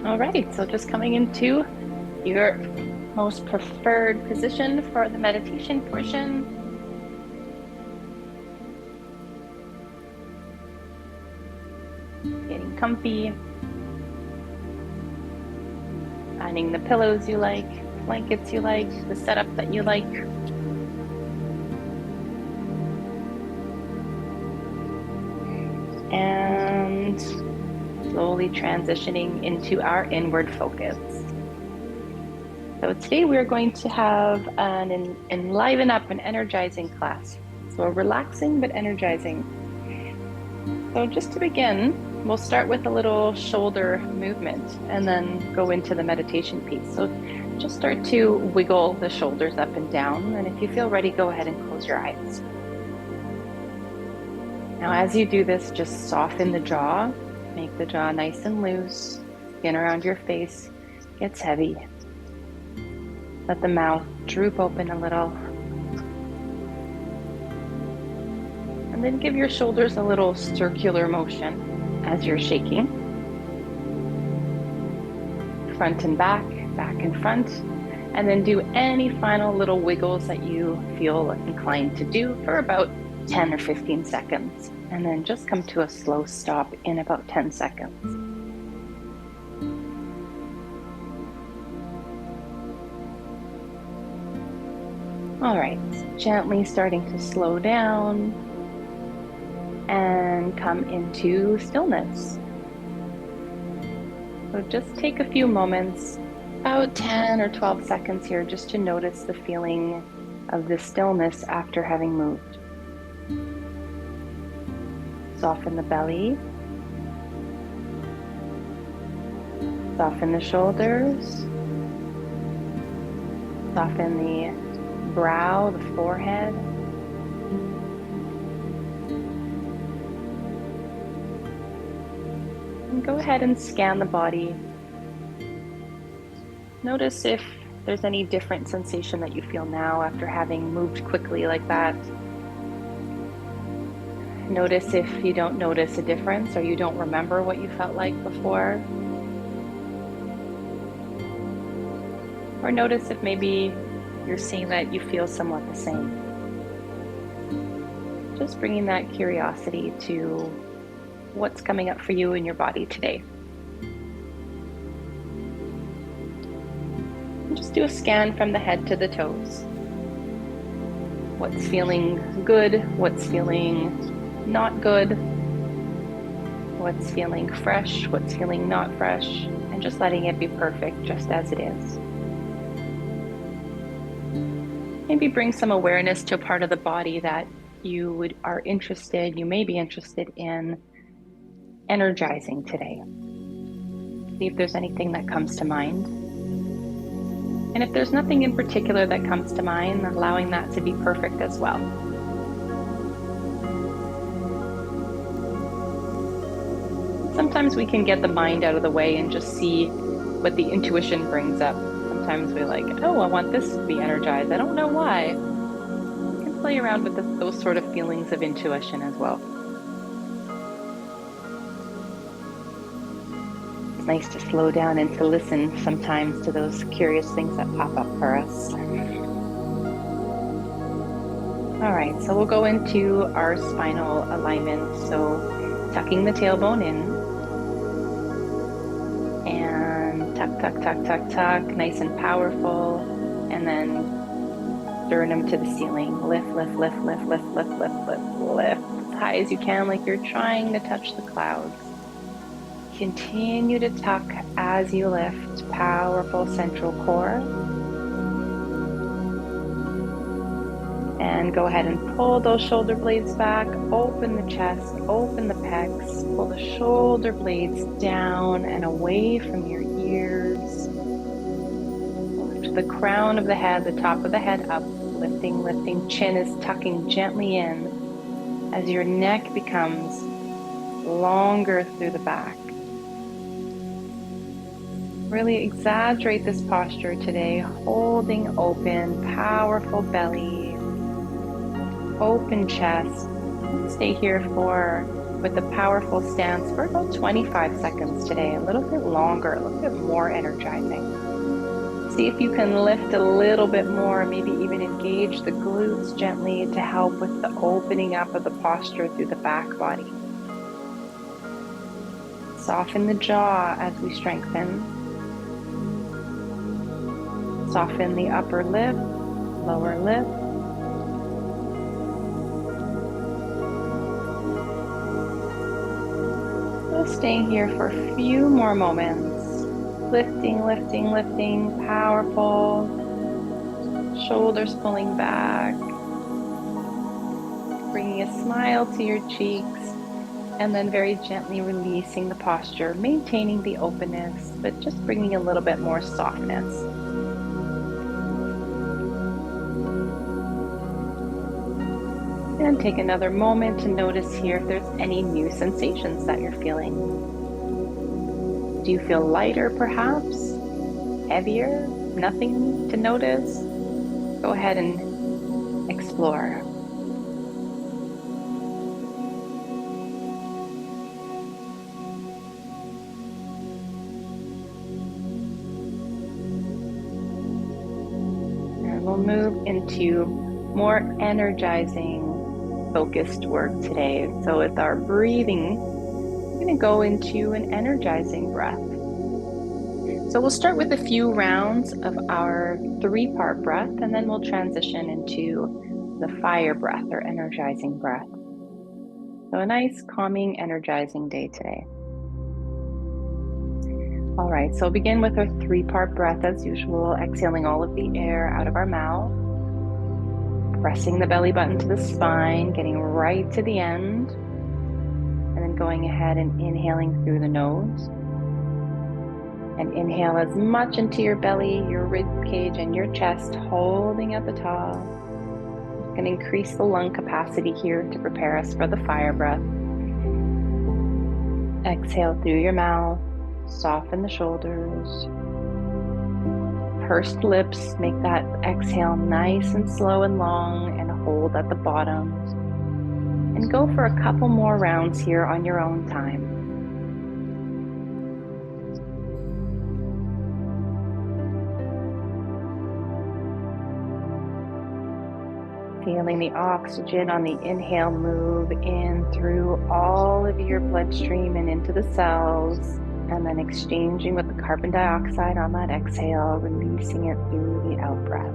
All right, so just coming into your most preferred position for the meditation portion. Getting comfy. Finding the pillows you like, blankets you like, the setup that you like. And slowly transitioning into our inward focus. So today we're going to have an enliven up and energizing class. So a relaxing but energizing. So just to begin, we'll start with a little shoulder movement and then go into the meditation piece. So just start to wiggle the shoulders up and down. And if you feel ready, go ahead and close your eyes. Now, as you do this, just soften the jaw, make the jaw nice and loose. Skin around your face gets heavy. Let the mouth droop open a little. And then give your shoulders a little circular motion as you're shaking. Front and back, back and front. And then do any final little wiggles that you feel inclined to do for about 10 or 15 seconds. And then just come to a slow stop in about 10 seconds. All right, gently starting to slow down and come into stillness. So just take a few moments, about 10 or 12 seconds here, just to notice the feeling of the stillness after having moved. Soften the belly. Soften the shoulders. Soften the brow, the forehead. And go ahead and scan the body. Notice if there's any different sensation that you feel now after having moved quickly like that. Notice if you don't notice a difference or you don't remember what you felt like before. Or notice if maybe you're seeing that you feel somewhat the same. Just bringing that curiosity to what's coming up for you in your body today. And just do a scan from the head to the toes. What's feeling good? What's feeling not good? What's feeling fresh? What's feeling not fresh? And just letting it be perfect just as it is. Maybe bring some awareness to a part of the body that you may be interested in energizing today. See if there's anything that comes to mind. And if there's nothing in particular that comes to mind, allowing that to be perfect as well. Sometimes we can get the mind out of the way and just see what the intuition brings up. Sometimes we're like, oh, I want this to be energized. I don't know why. You can play around with those sort of feelings of intuition as well. It's nice to slow down and to listen sometimes to those curious things that pop up for us. All right, so we'll go into our spinal alignment. So tucking the tailbone in. And tuck, tuck, tuck, tuck, tuck, nice and powerful. And then sternum to the ceiling. Lift, lift, lift, lift, lift, lift, lift, lift, lift. As high as you can, like you're trying to touch the clouds. Continue to tuck as you lift. Powerful central core. And go ahead and pull those shoulder blades back. Open the chest, open the pecs. Pull the shoulder blades down and away from your ears. Lift the crown of the head, the top of the head up. Lifting, lifting. Chin is tucking gently in as your neck becomes longer through the back. Really exaggerate this posture today, holding open, powerful belly, open chest. Stay here for with a powerful stance for about 25 seconds today, a little bit longer, a little bit more energizing. See if you can lift a little bit more, maybe even engage the glutes gently to help with the opening up of the posture through the back body. Soften the jaw as we strengthen. Soften the upper lip, lower lip. Just staying here for a few more moments. Lifting, lifting, lifting, powerful. Shoulders pulling back. Bringing a smile to your cheeks. And then very gently releasing the posture, maintaining the openness, but just bringing a little bit more softness. And take another moment to notice here if there's any new sensations that you're feeling. Do you feel lighter perhaps? Heavier? Nothing to notice? Go ahead and explore. And we'll move into more energizing, focused work today. So with our breathing, we're going to go into an energizing breath. So we'll start with a few rounds of our 3-part breath, and then we'll transition into the fire breath or energizing breath. So a nice, calming, energizing day today. All right, so begin with our 3-part breath as usual, exhaling all of the air out of our mouth. Pressing the belly button to the spine, getting right to the end, and then going ahead and inhaling through the nose. And inhale as much into your belly, your rib cage, and your chest, holding at the top. You can increase the lung capacity here to prepare us for the fire breath. Exhale through your mouth, soften the shoulders. Pursed lips, make that exhale nice and slow and long, and hold at the bottom. And go for a couple more rounds here on your own time. Feeling the oxygen on the inhale move in through all of your bloodstream and into the cells. And then exchanging with the carbon dioxide on that exhale, releasing it through the out breath.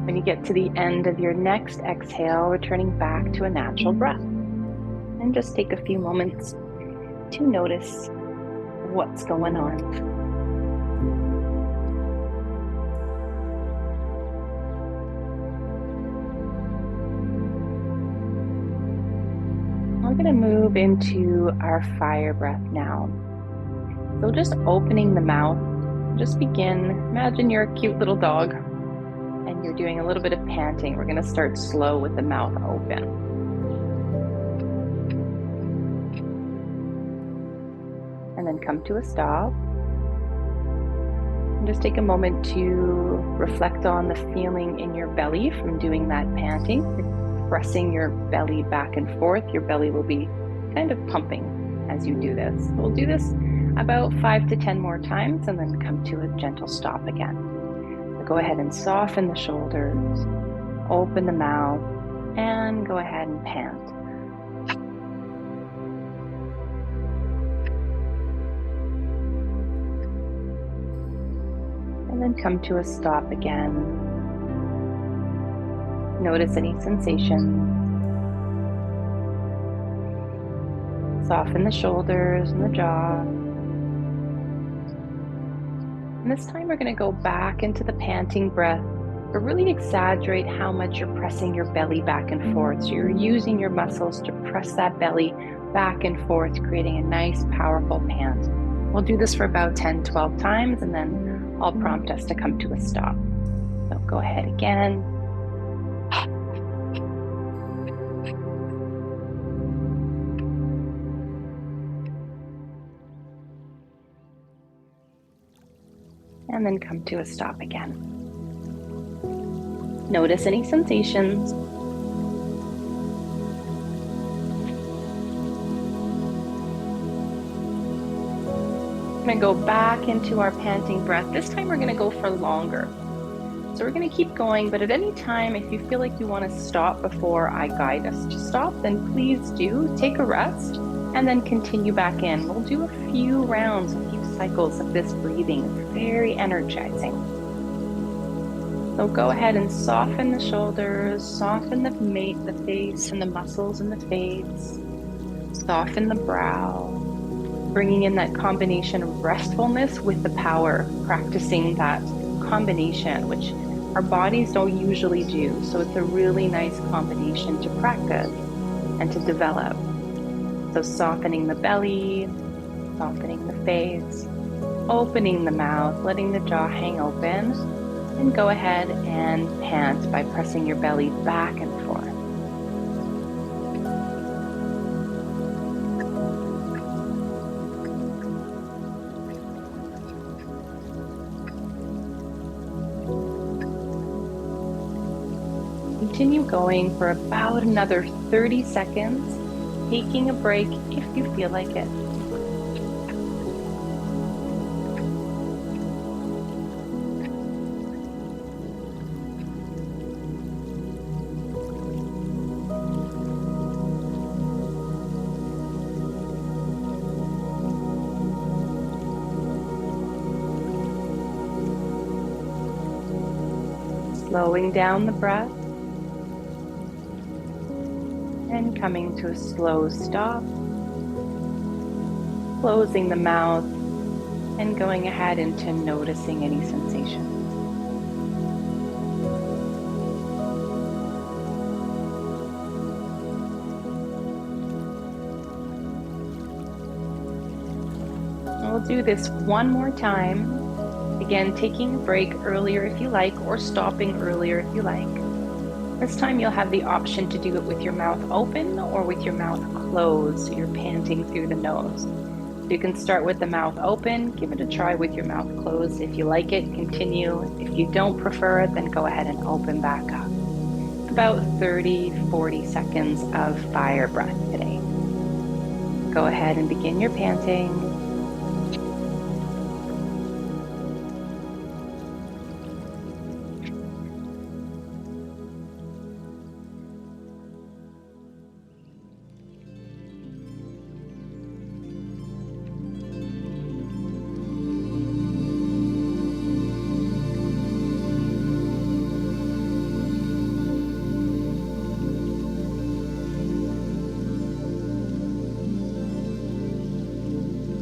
When you get to the end of your next exhale, returning back to a natural breath. And just take a few moments to notice what's going on. We're going to move into our fire breath now. So just opening the mouth, just begin. Imagine you're a cute little dog and you're doing a little bit of panting. We're going to start slow with the mouth open. And then come to a stop. And just take a moment to reflect on the feeling in your belly from doing that panting. Pressing your belly back and forth. Your belly will be kind of pumping as you do this. We'll do this about 5 to 10 more times and then come to a gentle stop again. So go ahead and soften the shoulders, open the mouth, and go ahead and pant. And then come to a stop again. Notice any sensations. Soften the shoulders and the jaw. And this time we're going to go back into the panting breath, but really exaggerate how much you're pressing your belly back and forth. So you're using your muscles to press that belly back and forth, creating a nice, powerful pant. We'll do this for about 10, 12 times, and then I'll prompt us to come to a stop. So go ahead again. And then come to a stop again. Notice any sensations. We're going to go back into our panting breath. This time we're going to go for longer. So we're going to keep going, but at any time, if you feel like you want to stop before I guide us to stop, then please do take a rest and then continue back in. We'll do a few rounds, a few cycles of this breathing. It's very energizing. So go ahead and soften the shoulders, soften the face and the muscles in the face, soften the brow, bringing in that combination of restfulness with the power, practicing that combination, which our bodies don't usually do. So it's a really nice combination to practice and to develop. So softening the belly, softening the face, opening the mouth, letting the jaw hang open, and go ahead and pant by pressing your belly back and forth. Continue going for about another 30 seconds, taking a break if you feel like it. Slowing down the breath. And coming to a slow stop, closing the mouth and going ahead into noticing any sensations. We'll do this one more time. Again, taking a break earlier if you like, or stopping earlier if you like. This time you'll have the option to do it with your mouth open or with your mouth closed, so you're panting through the nose. So you can start with the mouth open, give it a try with your mouth closed. If you like it, continue. If you don't prefer it, then go ahead and open back up. About 30-40 seconds of fire breath today. Go ahead and begin your panting.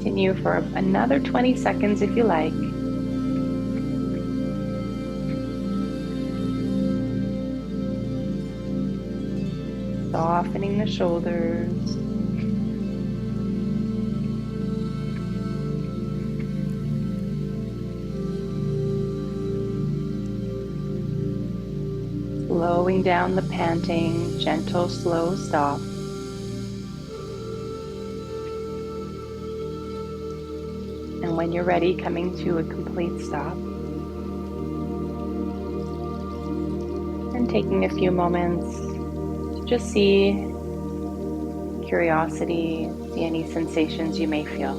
Continue for another 20 seconds if you like. Softening the shoulders. Slowing down the panting, gentle, slow stop. And when you're ready, coming to a complete stop. And taking a few moments to just see curiosity, see any sensations you may feel.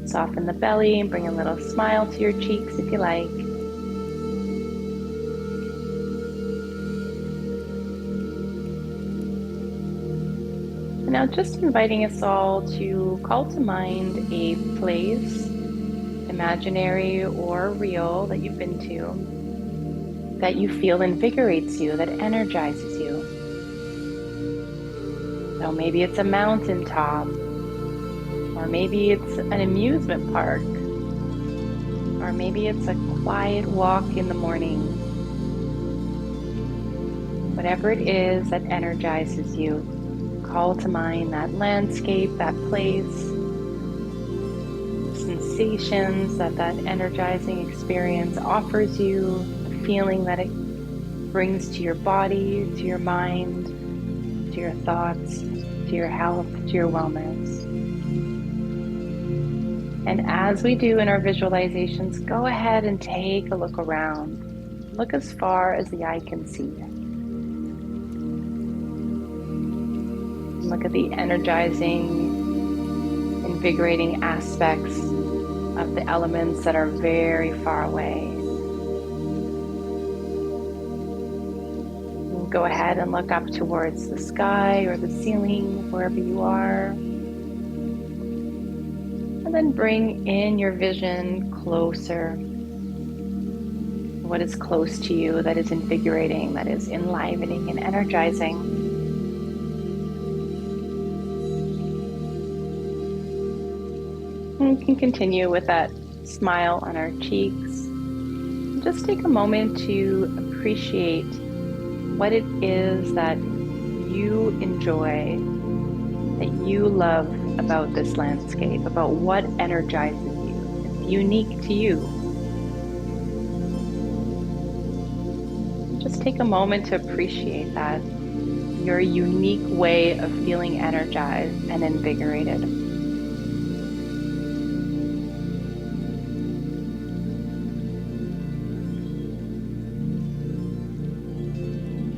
Soften the belly and bring a little smile to your cheeks if you like. Now just inviting us all to call to mind a place, imaginary or real, that you've been to, that you feel invigorates you, that energizes you. So maybe it's a mountaintop, or maybe it's an amusement park, or maybe it's a quiet walk in the morning. Whatever it is that energizes you, call to mind that landscape, that place, sensations that energizing experience offers you, the feeling that it brings to your body, to your mind, to your thoughts, to your health, to your wellness. And as we do in our visualizations, go ahead and take a look around. Look as far as the eye can see. Look at the energizing, invigorating aspects of the elements that are very far away. And go ahead and look up towards the sky or the ceiling, wherever you are. And then bring in your vision closer. What is close to you that is invigorating, that is enlivening and energizing. And we can continue with that smile on our cheeks. Just take a moment to appreciate what it is that you enjoy, that you love about this landscape, about what energizes you. It's unique to you. Just take a moment to appreciate that, your unique way of feeling energized and invigorated.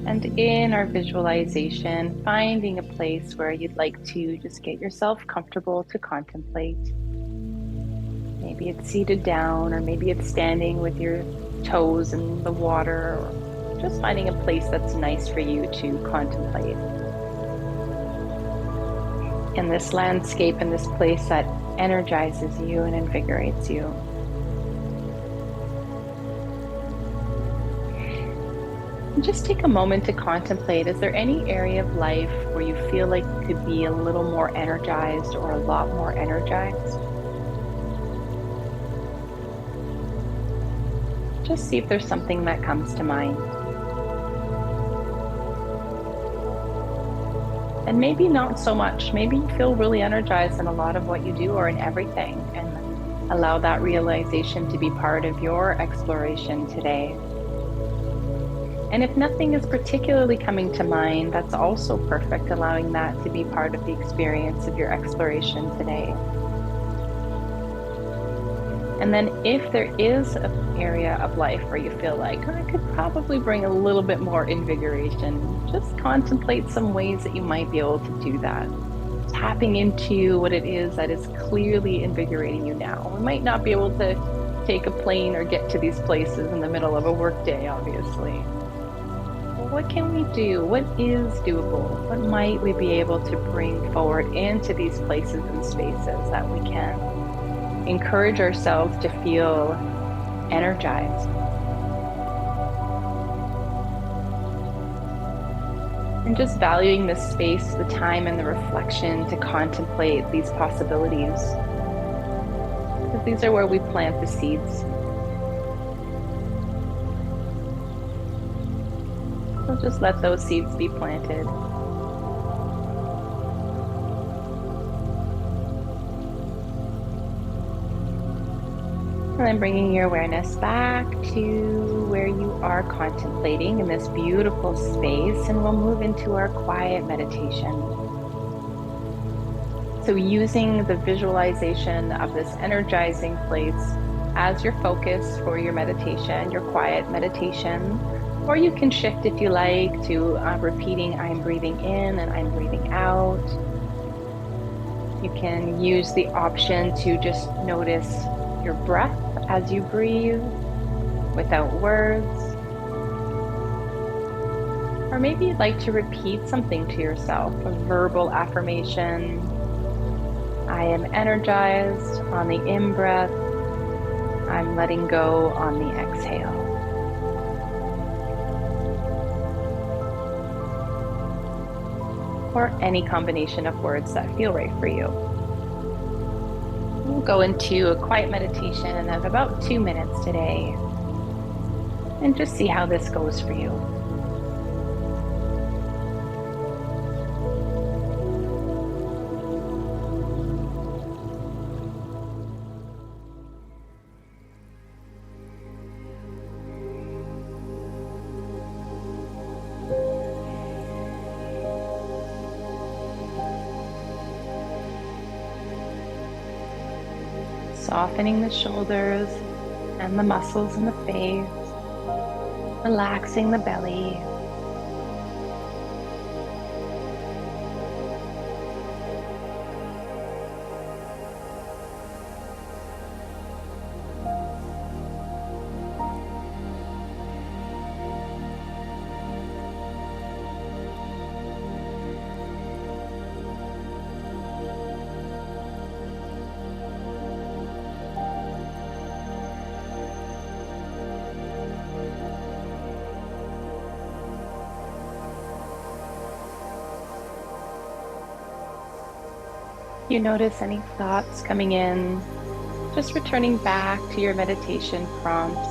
And in our visualization, finding a place where you'd like to just get yourself comfortable to contemplate. Maybe it's seated down, or maybe it's standing with your toes in the water, or just finding a place that's nice for you to contemplate. In this landscape, in this place that energizes you and invigorates you. And just take a moment to contemplate, is there any area of life where you feel like you could be a little more energized or a lot more energized? Just see if there's something that comes to mind. And maybe not so much. Maybe you feel really energized in a lot of what you do or in everything, and allow that realization to be part of your exploration today. And if nothing is particularly coming to mind, that's also perfect, allowing that to be part of the experience of your exploration today. And then if there is an area of life where you feel like, I could probably bring a little bit more invigoration, just contemplate some ways that you might be able to do that. Tapping into what it is that is clearly invigorating you now. We might not be able to take a plane or get to these places in the middle of a workday, obviously. What can we do? What is doable? What might we be able to bring forward into these places and spaces that we can encourage ourselves to feel energized? And just valuing the space, the time, and the reflection to contemplate these possibilities. Because these are where we plant the seeds. So just let those seeds be planted. And then bringing your awareness back to where you are contemplating in this beautiful space, and we'll move into our quiet meditation. So using the visualization of this energizing place as your focus for your meditation, your quiet meditation, or you can shift if you like to repeating, I'm breathing in and I'm breathing out. You can use the option to just notice your breath as you breathe without words. Or maybe you'd like to repeat something to yourself, a verbal affirmation. I am energized on the in-breath. I'm letting go on the exhale. Or any combination of words that feel right for you. We'll go into a quiet meditation of about 2 minutes today, and just see how this goes for you. Softening the shoulders and the muscles in the face, relaxing the belly. You notice any thoughts coming in, just returning back to your meditation prompts,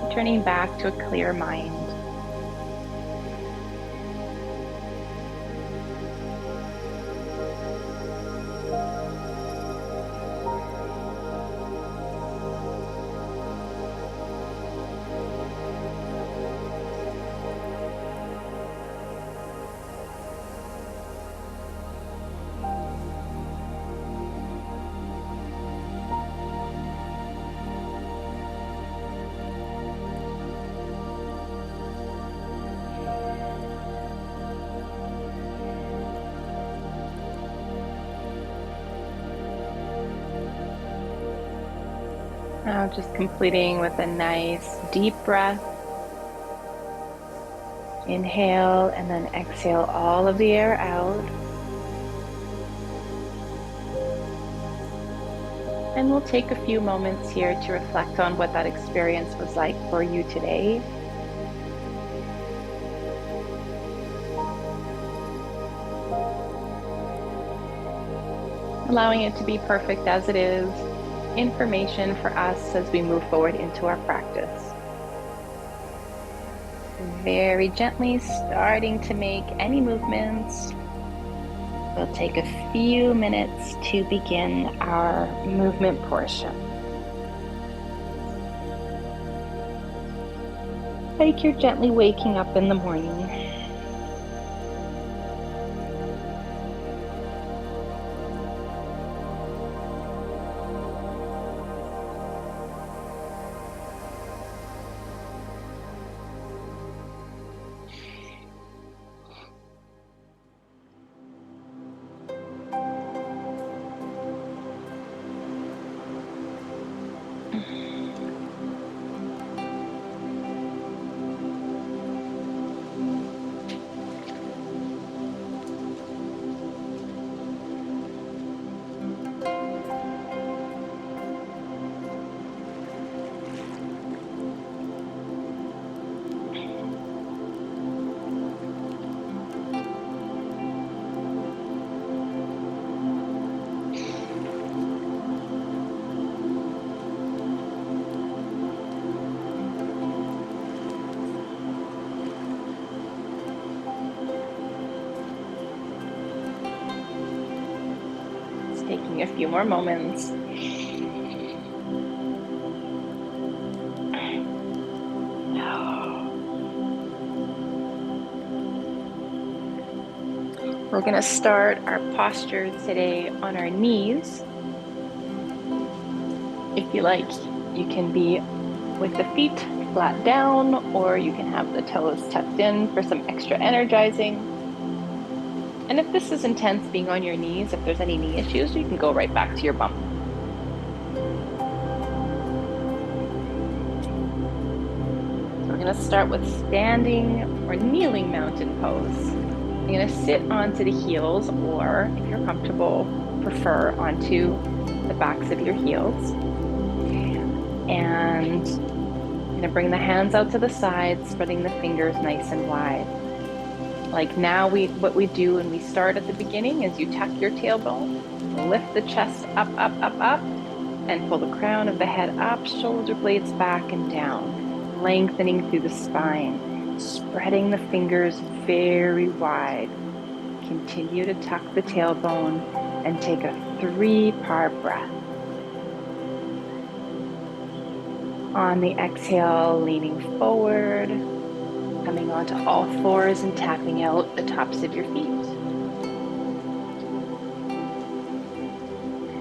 returning back to a clear mind. Now just completing with a nice deep breath. Inhale and then exhale all of the air out. And we'll take a few moments here to reflect on what that experience was like for you today. Allowing it to be perfect as it is, information for us as we move forward into our practice. Very gently starting to make any movements. We'll take a few minutes to begin our movement portion. Like you're gently waking up in the morning. Taking a few more moments. We're going to start our posture today on our knees. If you like, you can be with the feet flat down, or you can have the toes tucked in for some extra energizing. And if this is intense being on your knees, if there's any knee issues, you can go right back to your bum. So we're going to start with standing or kneeling mountain pose. You're going to sit onto the heels, or if you're comfortable, prefer onto the backs of your heels. And you're going to bring the hands out to the sides, spreading the fingers nice and wide. Like now, what we do when we start at the beginning is you tuck your tailbone, lift the chest up, up, up, up, and pull the crown of the head up, shoulder blades back and down, lengthening through the spine, spreading the fingers very wide. Continue to tuck the tailbone and take a 3-part breath. On the exhale, leaning forward, coming onto all fours and tapping out the tops of your feet.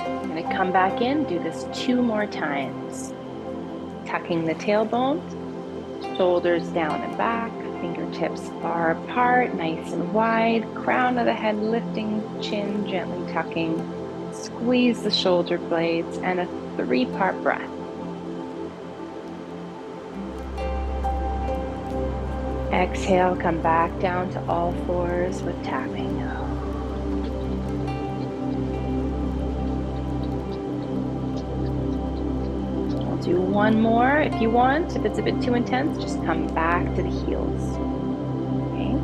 You're going to come back in, do this 2 more times. Tucking the tailbone, shoulders down and back, fingertips far apart, nice and wide, crown of the head lifting, chin gently tucking. Squeeze the shoulder blades and a 3-part breath. Exhale, come back down to all fours with tapping. I'll do 1 more if you want. If it's a bit too intense, just come back to the heels. Okay.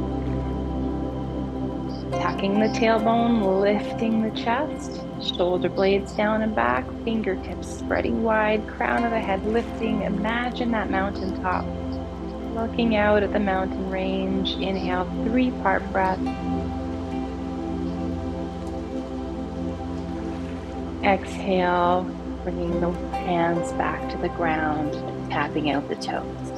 Tucking the tailbone, lifting the chest, shoulder blades down and back, fingertips spreading wide, crown of the head lifting. Imagine that mountaintop. Looking out at the mountain range. Inhale, 3-part breath. Exhale, bringing the hands back to the ground, tapping out the toes.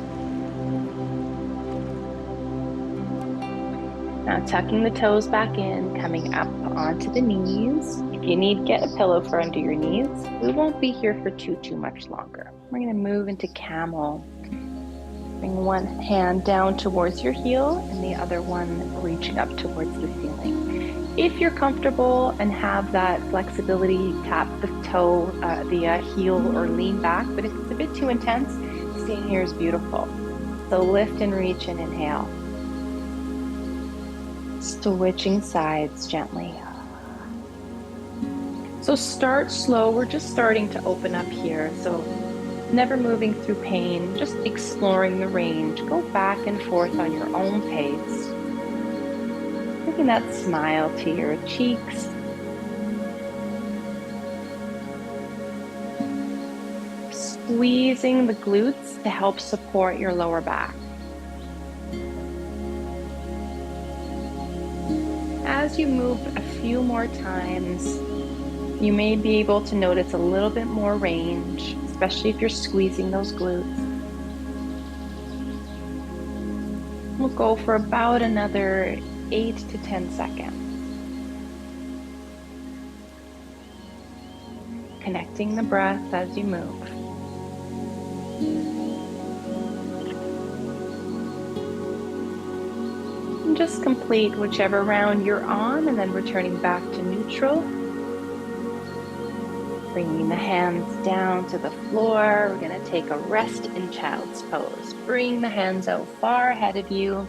Now tucking the toes back in, coming up onto the knees. If you need, get a pillow for under your knees. We won't be here for too much longer. We're going to move into camel. Bring one hand down towards your heel and the other one reaching up towards the ceiling. If you're comfortable and have that flexibility, tap the toe, the heel, or lean back. But if it's a bit too intense, staying here is beautiful. So lift and reach and inhale. Switching sides gently. So start slow. We're just starting to open up here. So never moving through pain, just exploring the range. Go back and forth on your own pace. Bringing that smile to your cheeks. Squeezing the glutes to help support your lower back. As you move a few more times, you may be able to notice a little bit more range, especially if you're squeezing those glutes. We'll go for about another 8 to 10 seconds. Connecting the breath as you move. And just complete whichever round you're on and then returning back to neutral. Bringing the hands down to the floor. We're going to take a rest in child's pose. Bring the hands out far ahead of you.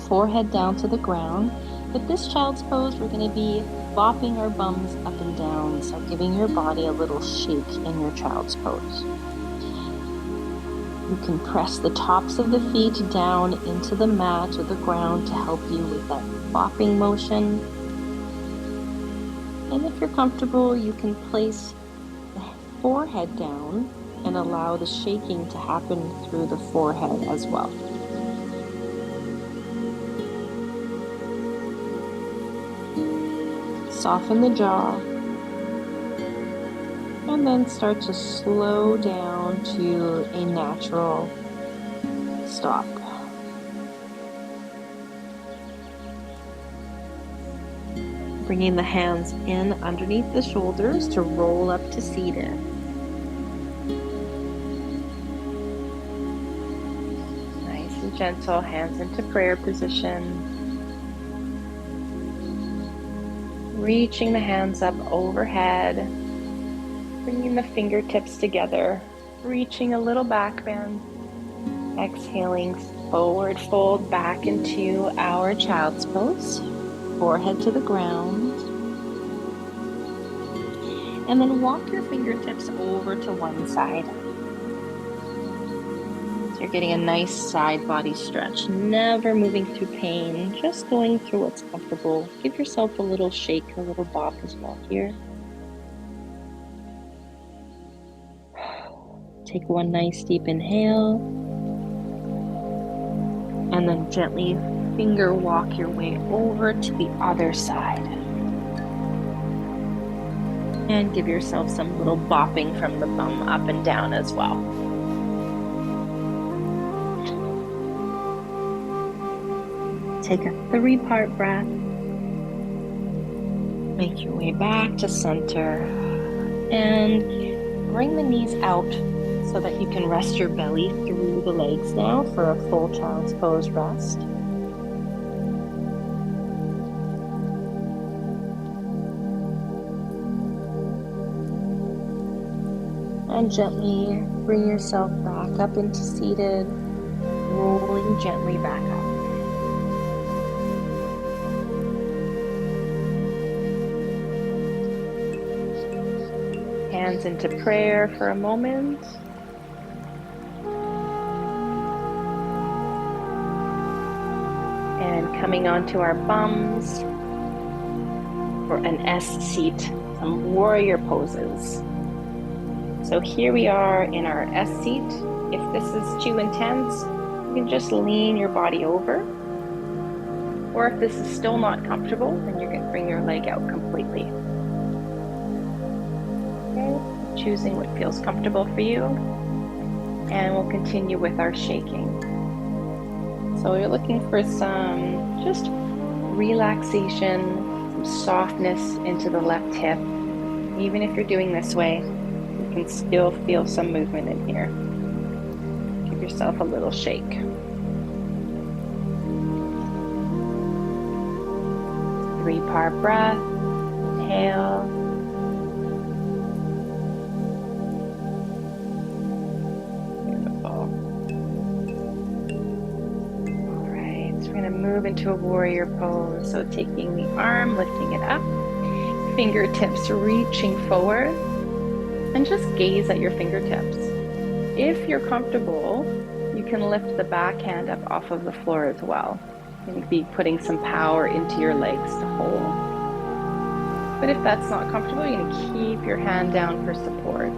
Forehead down to the ground. With this child's pose, we're going to be bopping our bums up and down, so giving your body a little shake in your child's pose. You can press the tops of the feet down into the mat or the ground to help you with that bopping motion. And if you're comfortable, you can place the forehead down and allow the shaking to happen through the forehead as well. Soften the jaw. And then start to slow down to a natural stop. Bringing the hands in underneath the shoulders to roll up to seated. Nice and gentle, hands into prayer position. Reaching the hands up overhead. Bringing the fingertips together. Reaching a little back bend. Exhaling, forward fold back into our child's pose. Forehead to the ground. And then walk your fingertips over to one side. So you're getting a nice side body stretch. Never moving through pain, just going through what's comfortable. Give yourself a little shake, a little bop as well here. Take one nice deep inhale. And then gently finger walk your way over to the other side. And give yourself some little bopping from the bum up and down as well. Take a 3-part breath. Make your way back to center and bring the knees out so that you can rest your belly through the legs now for a full child's pose rest. And gently bring yourself back up into seated, rolling gently back up. Hands into prayer for a moment. And coming onto our bums for an S seat, some warrior poses. So here we are in our S seat. If this is too intense, you can just lean your body over. Or if this is still not comfortable, then you can bring your leg out completely. Okay, choosing what feels comfortable for you. And we'll continue with our shaking. So you're looking for some just relaxation, some softness into the left hip. Even if you're doing this way, you can still feel some movement in here. Give yourself a little shake. 3-part breath. Inhale. Move into a warrior pose. So taking the arm, lifting it up, fingertips reaching forward, and just gaze at your fingertips. If you're comfortable, you can lift the back hand up off of the floor as well. And be putting some power into your legs to hold. But if that's not comfortable, you're going to keep your hand down for support.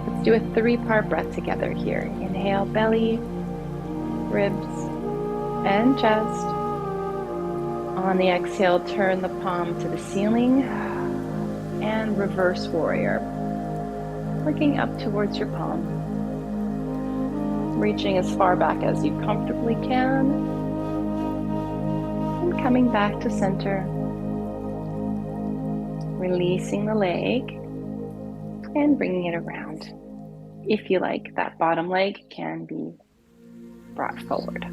Let's do a 3-part breath together here. Inhale, belly, ribs, and chest. On the exhale, turn the palm to the ceiling and reverse warrior. Looking up towards your palm. Reaching as far back as you comfortably can. And coming back to center. Releasing the leg and bringing it around. If you like, that bottom leg can be brought forward.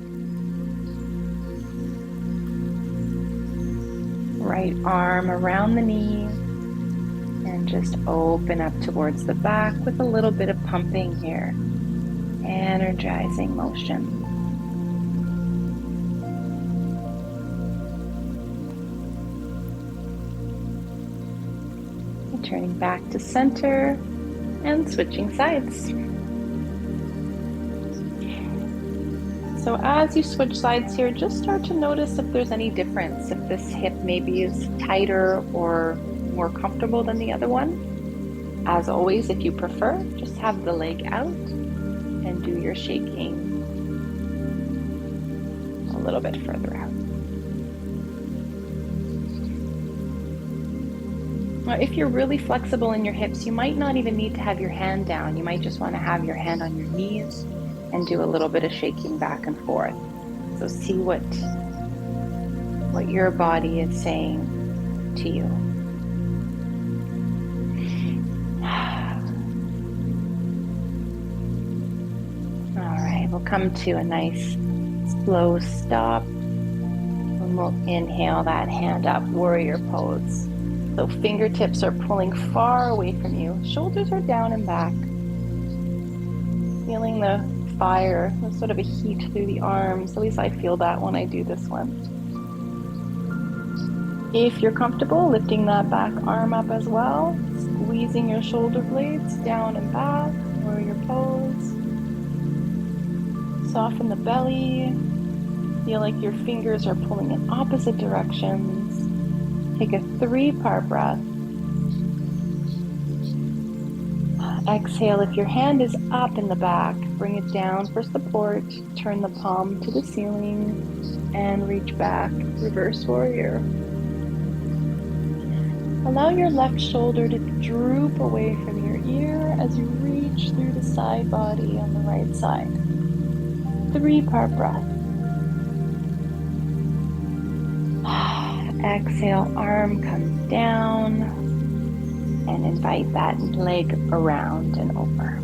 Right arm around the knee and just open up towards the back with a little bit of pumping here. Energizing motion. And turning back to center and switching sides. So as you switch sides here, just start to notice if there's any difference, if this hip maybe is tighter or more comfortable than the other one. As always, if you prefer, just have the leg out and do your shaking a little bit further out. Now, if you're really flexible in your hips, you might not even need to have your hand down. You might just want to have your hand on your knees and do a little bit of shaking back and forth. So see what your body is saying to you. All right, we'll come to a nice slow stop. And we'll inhale that hand up, warrior pose. So fingertips are pulling far away from you. Shoulders are down and back. Feeling the fire, there's sort of a heat through the arms. At least I feel that when I do this one. If you're comfortable, lifting that back arm up as well, squeezing your shoulder blades down and back, warrior pose. Soften the belly. Feel like your fingers are pulling in opposite directions. Take a 3-part breath. Exhale, if your hand is up in the back, bring it down for support. Turn the palm to the ceiling and reach back, reverse warrior. Allow your left shoulder to droop away from your ear as you reach through the side body on the right side. 3-part breath. Exhale, arm comes down, and invite that leg around and over.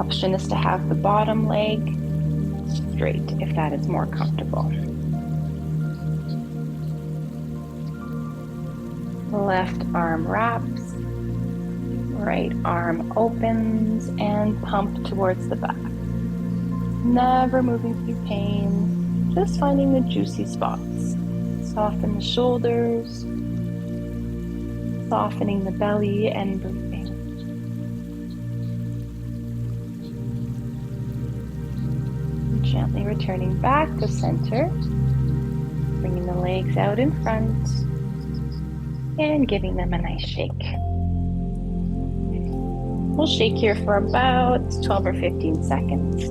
Option is to have the bottom leg straight if that is more comfortable. Left arm wraps, right arm opens and pump towards the back. Never moving through pain, just finding the juicy spots. Soften the shoulders, softening the belly and breathing. Gently returning back to center, bringing the legs out in front and giving them a nice shake. We'll shake here for about 12 or 15 seconds.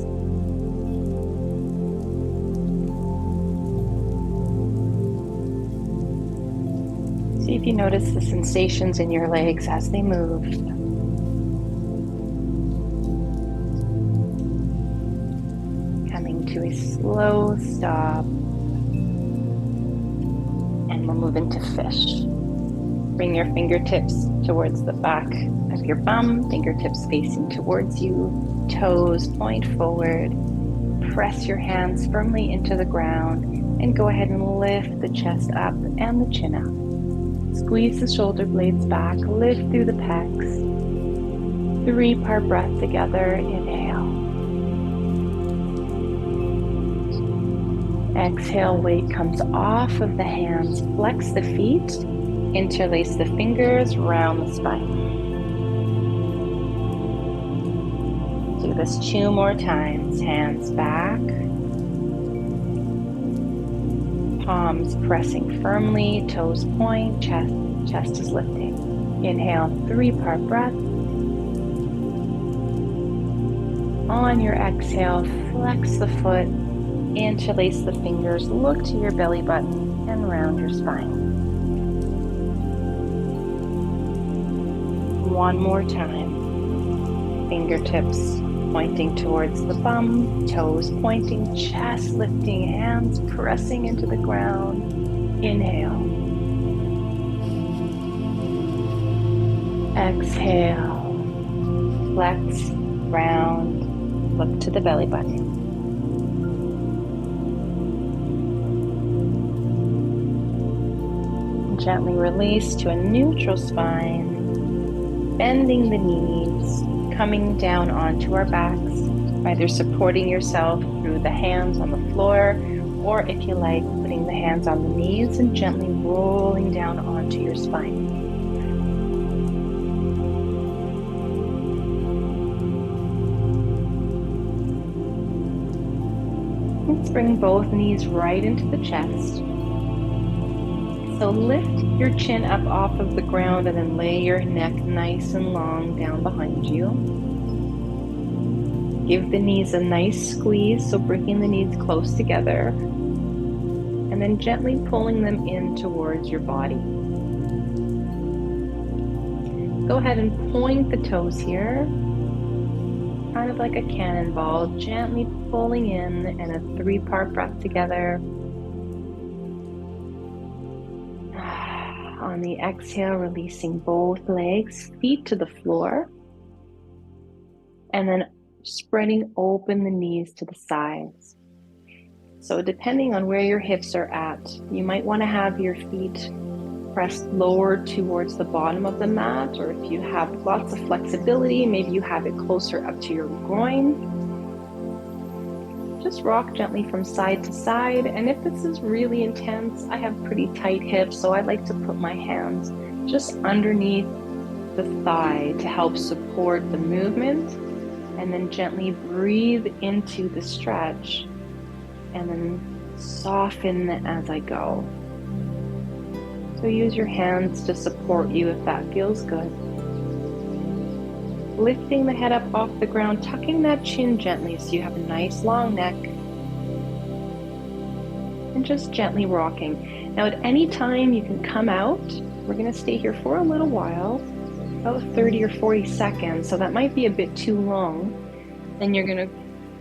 See if you notice the sensations in your legs as they move. Coming to a slow stop. And we'll move into fish. Bring your fingertips towards the back of your bum, fingertips facing towards you, toes point forward. Press your hands firmly into the ground and go ahead and lift the chest up and the chin up. Squeeze the shoulder blades back, lift through the pecs. 3-part breath together, inhale. Exhale, weight comes off of the hands, flex the feet, interlace the fingers, round the spine. Do this 2 more times, hands back. Palms pressing firmly, toes point, chest is lifting. Inhale, 3-part breath. On your exhale, flex the foot, interlace the fingers, look to your belly button, and round your spine. 1 more time. Fingertips pointing towards the bum, toes pointing, chest lifting, hands pressing into the ground. Inhale. Exhale. Flex, round, look to the belly button. Gently release to a neutral spine, bending the knees, coming down onto our backs, either supporting yourself through the hands on the floor, or if you like, putting the hands on the knees and gently rolling down onto your spine. Let's bring both knees right into the chest. So lift your chin up off of the ground and then lay your neck nice and long down behind you. Give the knees a nice squeeze, so bringing the knees close together. And then gently pulling them in towards your body. Go ahead and point the toes here. Kind of like a cannonball, gently pulling in and a 3-part breath together. On the exhale, releasing both legs, feet to the floor, and then spreading open the knees to the sides. So depending on where your hips are at, you might want to have your feet pressed lower towards the bottom of the mat, or if you have lots of flexibility, maybe you have it closer up to your groin. Just rock gently from side to side, and if this is really intense, I have pretty tight hips, so I like to put my hands just underneath the thigh to help support the movement, and then gently breathe into the stretch, and then soften as I go. So use your hands to support you if that feels good. Lifting the head up off the ground, tucking that chin gently so you have a nice long neck. And just gently rocking. Now at any time you can come out. We're going to stay here for a little while, about 30 or 40 seconds. So that might be a bit too long. Then you're going to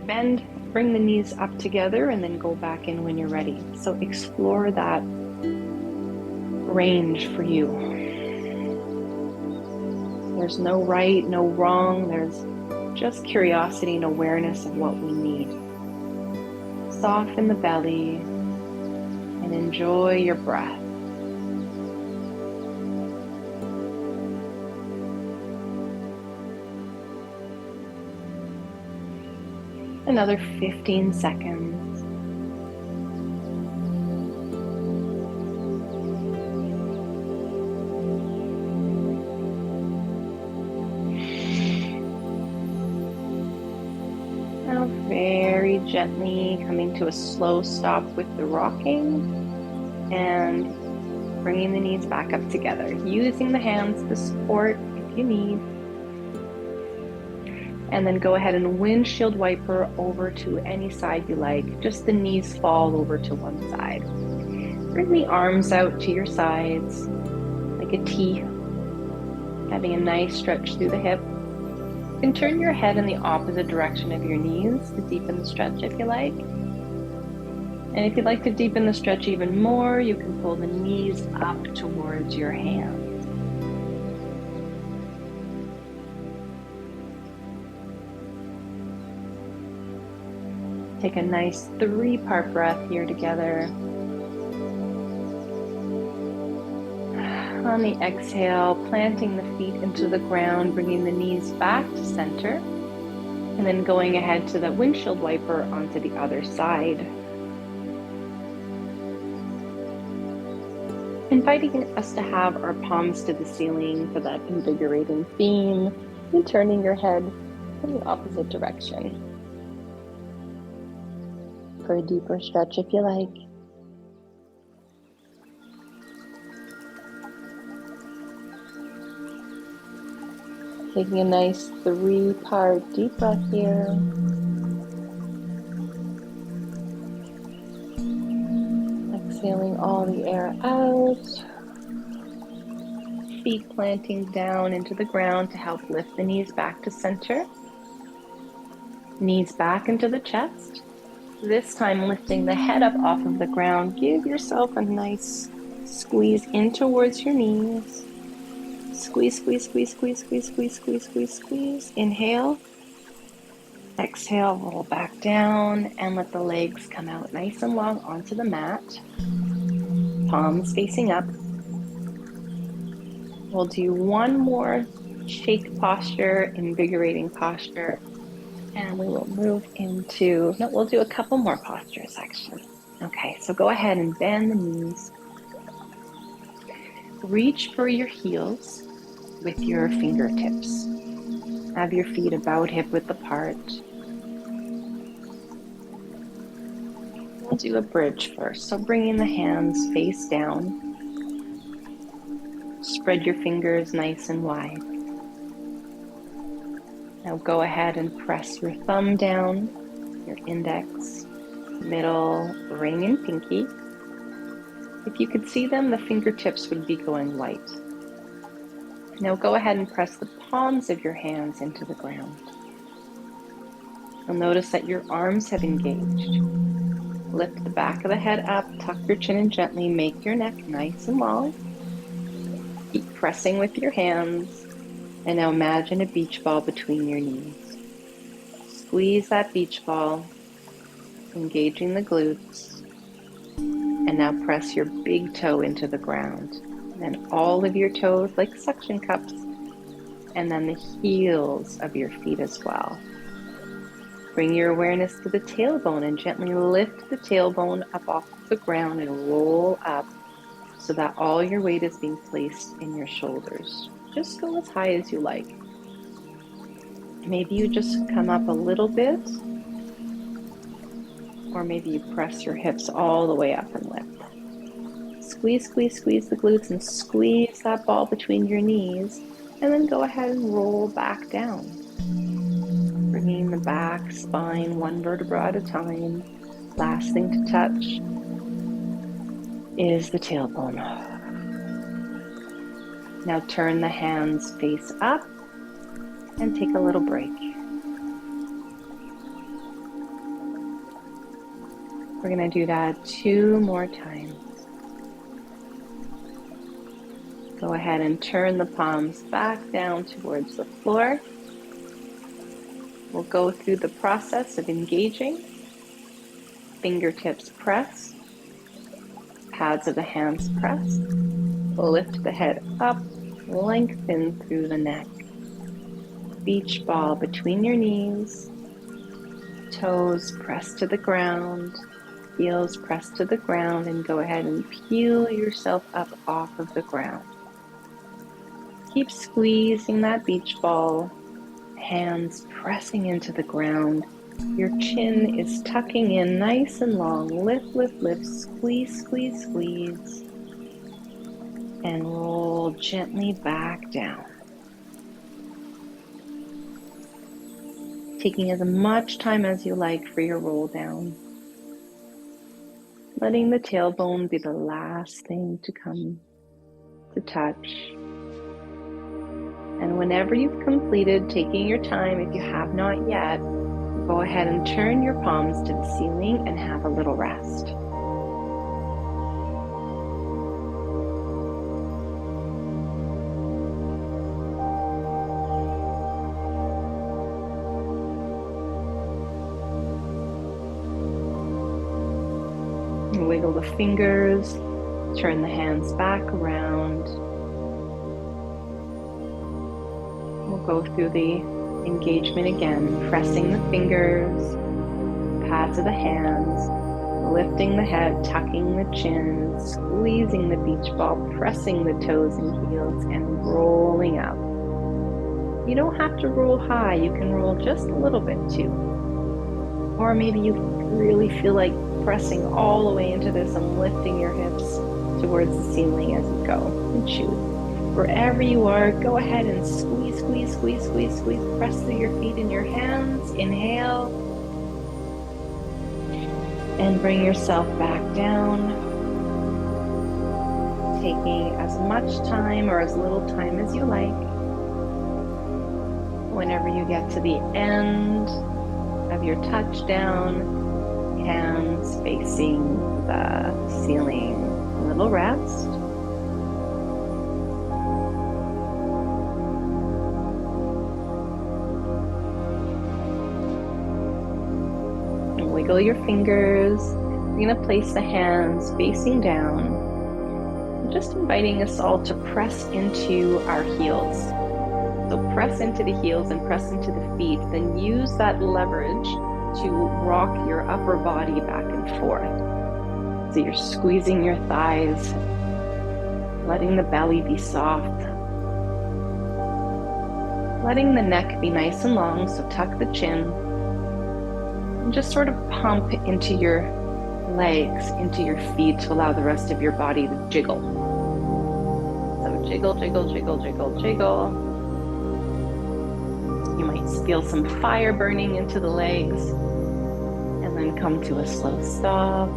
bend Bring the knees up together and then go back in when you're ready. So explore that range for you. There's no right, no wrong. There's just curiosity and awareness of what we need. Soften the belly and enjoy your breath. Another 15 seconds. Now very gently coming to a slow stop with the rocking and bringing the knees back up together, using the hands to support if you need. And then go ahead and windshield wiper over to any side you like. Just the knees fall over to one side. Bring the arms out to your sides like a T, having a nice stretch through the hip. You can turn your head in the opposite direction of your knees to deepen the stretch if you like. And if you'd like to deepen the stretch even more, you can pull the knees up towards your hands. Take a nice 3-part breath here together. On the exhale, planting the feet into the ground, bringing the knees back to center, and then going ahead to the windshield wiper onto the other side. Inviting us to have our palms to the ceiling for that invigorating theme, and turning your head in the opposite direction. For a deeper stretch if you like. Taking a nice 3-part deep breath here. Exhaling all the air out. Feet planting down into the ground to help lift the knees back to center. Knees back into the chest. This time lifting the head up off of the ground. Give yourself a nice squeeze in towards your knees. Squeeze, squeeze, squeeze, squeeze, squeeze, squeeze, squeeze, squeeze, squeeze. Inhale. Exhale, roll back down and let the legs come out nice and long onto the mat. Palms facing up. We'll do one more shake posture, invigorating posture. And we will move into, no, we'll do a couple more postures actually. Okay, so go ahead and bend the knees. Reach for your heels with your fingertips. Have your feet about hip width apart. We'll do a bridge first. So bringing the hands face down. Spread your fingers nice and wide. Now go ahead and press your thumb down, your index, middle, ring, and pinky. If you could see them, the fingertips would be going white. Now go ahead and press the palms of your hands into the ground. You'll notice that your arms have engaged. Lift the back of the head up, tuck your chin and gently make your neck nice and long. Keep pressing with your hands. And now imagine a beach ball between your knees. Squeeze that beach ball, engaging the glutes. And now press your big toe into the ground. And then all of your toes like suction cups. And then the heels of your feet as well. Bring your awareness to the tailbone and gently lift the tailbone up off the ground and roll up so that all your weight is being placed in your shoulders. Just go as high as you like. Maybe you just come up a little bit, or maybe you press your hips all the way up and lift. Squeeze, squeeze, squeeze the glutes and squeeze that ball between your knees, and then go ahead and roll back down. Bringing the back, spine, one vertebra at a time. Last thing to touch is the tailbone. Now turn the hands face up and take a little break. We're going to do that 2 more times. Go ahead and turn the palms back down towards the floor. We'll go through the process of engaging. Fingertips press, pads of the hands press. Lift the head up, lengthen through the neck. Beach ball between your knees. Toes press to the ground, heels press to the ground, and go ahead and peel yourself up off of the ground. Keep squeezing that beach ball, hands pressing into the ground. Your chin is tucking in nice and long. Lift, lift, lift, squeeze, squeeze, squeeze, and roll gently back down. Taking as much time as you like for your roll down. Letting the tailbone be the last thing to come to touch. And whenever you've completed taking your time, if you have not yet, go ahead and turn your palms to the ceiling and have a little rest. Wiggle the fingers, turn the hands back around. We'll go through the engagement again, pressing the fingers, pads of the hands, lifting the head, tucking the chin, squeezing the beach ball, pressing the toes and heels, and rolling up. You don't have to roll high, you can roll just a little bit too. Or maybe you really feel like pressing all the way into this and lifting your hips towards the ceiling as you go and choose. Wherever you are, go ahead and squeeze, squeeze, squeeze, squeeze, squeeze. Press through your feet and your hands. Inhale. And bring yourself back down. Taking as much time or as little time as you like. Whenever you get to the end of your touchdown, hands facing the ceiling. A little rest. And wiggle your fingers. You're going to place the hands facing down. Just inviting us all to press into our heels. So press into the heels and press into the feet. Then use that leverage to rock your upper body back and forth. So you're squeezing your thighs, letting the belly be soft, letting the neck be nice and long, so tuck the chin, and just sort of pump into your legs, into your feet to allow the rest of your body to jiggle. So jiggle, jiggle, jiggle, jiggle, jiggle. You might feel some fire burning into the legs, and then come to a slow stop.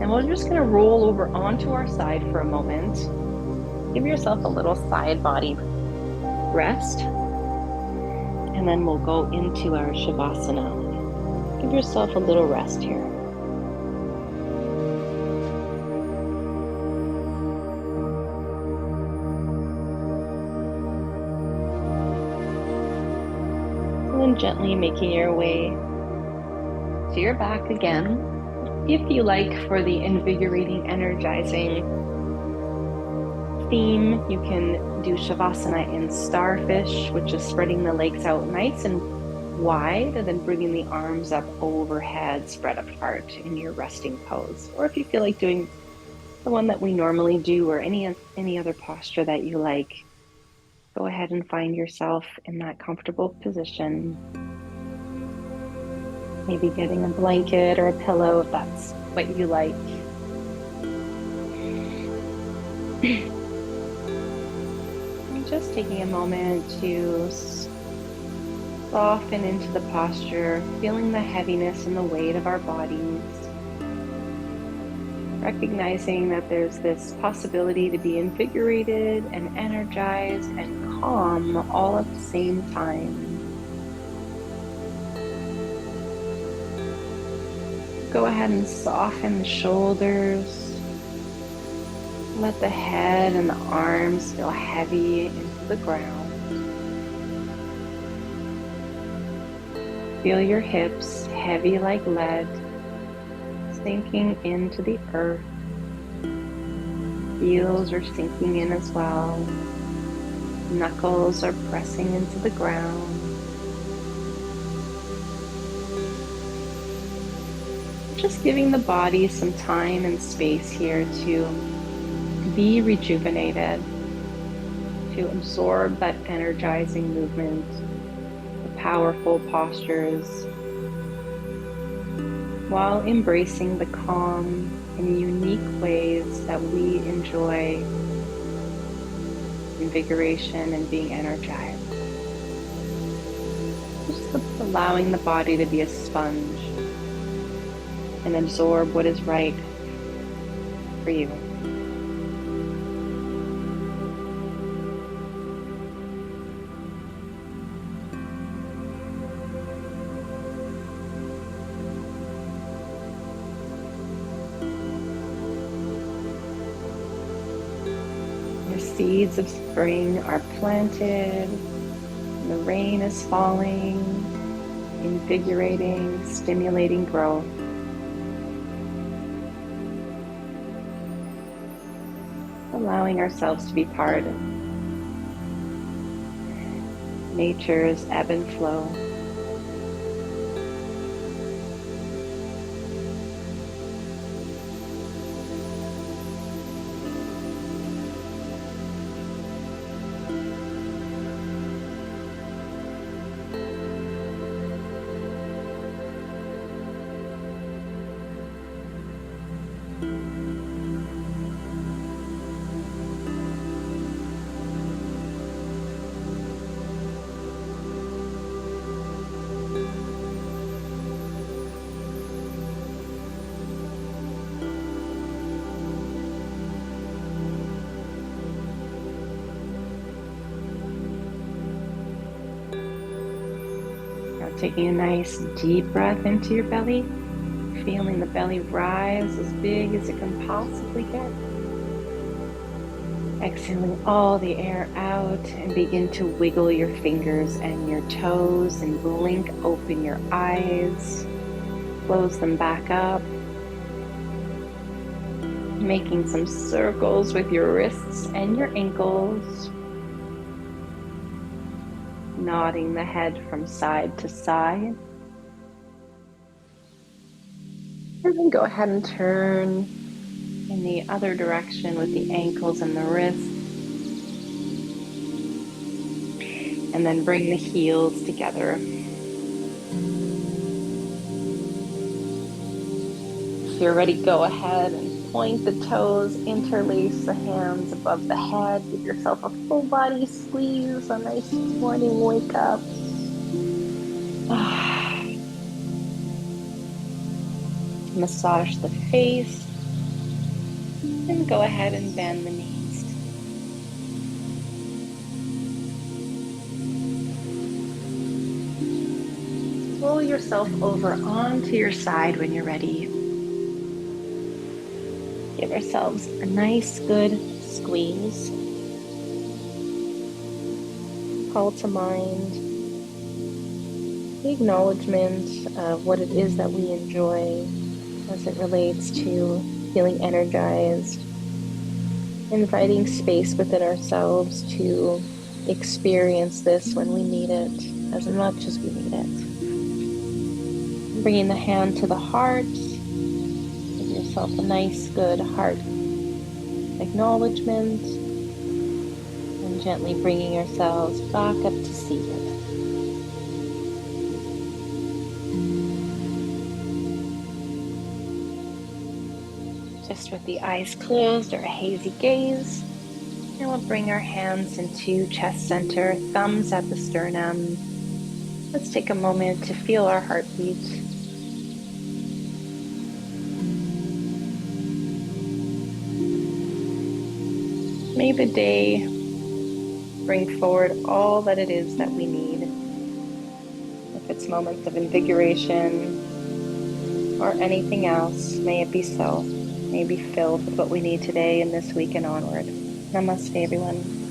And we're just going to roll over onto our side for a moment. Give yourself a little side body rest, and then we'll go into our Shavasana. Give yourself a little rest here. And gently making your way to your back again. If you like, for the invigorating, energizing theme, you can do Shavasana in Starfish, which is spreading the legs out nice and wide and then bringing the arms up overhead, spread apart in your resting pose. Or if you feel like doing the one that we normally do, or any other posture that you like, go ahead and find yourself in that comfortable position. Maybe getting a blanket or a pillow if that's what you like. And just taking a moment to soften into the posture, feeling the heaviness and the weight of our bodies. Recognizing that there's this possibility to be invigorated and energized and calm all at the same time. go ahead and soften the shoulders. Let the head and the arms feel heavy into the ground. Feel your hips heavy like lead, sinking into the earth. Heels are sinking in as well. Knuckles are pressing into the ground. Just giving the body some time and space here to be rejuvenated, to absorb that energizing movement, the powerful postures, while embracing the calm and unique ways that we enjoy invigoration and being energized. Just allowing the body to be a sponge and absorb what is right for you. The seeds of spring are planted, and the rain is falling, invigorating, stimulating growth. Allowing ourselves to be part of nature's ebb and flow. Taking a nice deep breath into your belly, feeling the belly rise as big as it can possibly get. Exhaling all the air out and begin to wiggle your fingers and your toes and blink open your eyes. Close them back up. Making some circles with your wrists and your ankles. Nodding the head from side to side. And then go ahead and turn in the other direction with the ankles and the wrists. And then bring the heels together. If you're ready, go ahead and point the toes, interlace the hands above the head. Give yourself a full body squeeze, a nice morning wake up. Massage the face. And go ahead and bend the knees. Roll yourself over onto your side when you're ready. Give ourselves a nice, good squeeze. Call to mind the acknowledgement of what it is that we enjoy as it relates to feeling energized, inviting space within ourselves to experience this when we need it as much as we need it. Bringing the hand to the heart, give yourself a nice, good heart acknowledgement, and gently bringing ourselves back up to seated. Just with the eyes closed or a hazy gaze, and we'll bring our hands into chest center, thumbs at the sternum. Let's take a moment to feel our heartbeat. May the day bring forward all that it is that we need. If it's moments of invigoration or anything else, may it be so. May it be filled with what we need today and this week and onward. Namaste, everyone.